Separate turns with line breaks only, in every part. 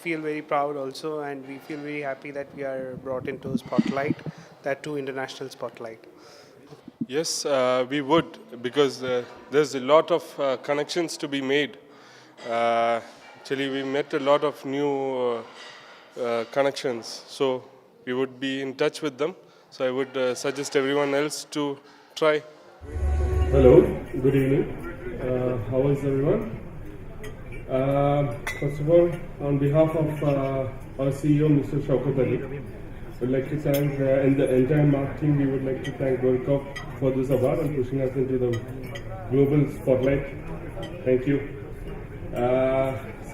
feel very proud also, and we feel very happy that we are brought into spotlight, that too international spotlight.
Yes, we would, because there's a lot of connections to be made. Actually, we met a lot of new connections, so we would be in touch with them. So I would suggest everyone else to try.
Hello, good evening. How is everyone? First of all, on behalf of our CEO, Mr. Shaukat Ali, we'd like to thank, and the entire MARC team, we would like to thank Dedica for this award and pushing us into the global spotlight. Thank you.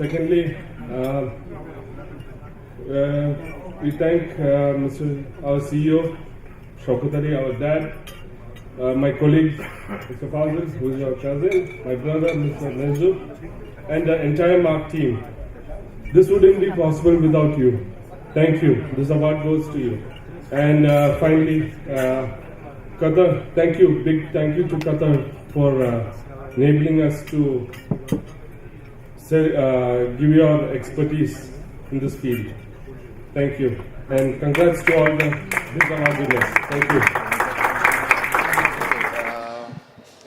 Secondly, we thank our CEO, Shaukat Ali, our dad, my colleague, Mr. Fazil, who is our cousin, my brother, Mr. Nezu, and the entire MARC team. This wouldn't be possible without you. Thank you. This award goes to you. And finally, Qatar, thank you. Big thank you to Qatar for enabling us to give your expertise in this field. Thank you. And congrats to all the big award winners. Thank you.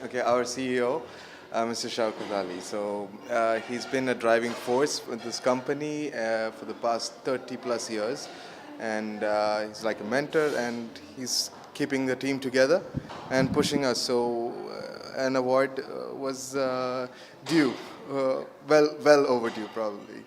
Okay, our CEO, Mr. Shaukat Ali. So he's been a driving force with this company for the past 30 plus years, and he's like a mentor, and he's keeping the team together and pushing us. So an award was due, well overdue probably.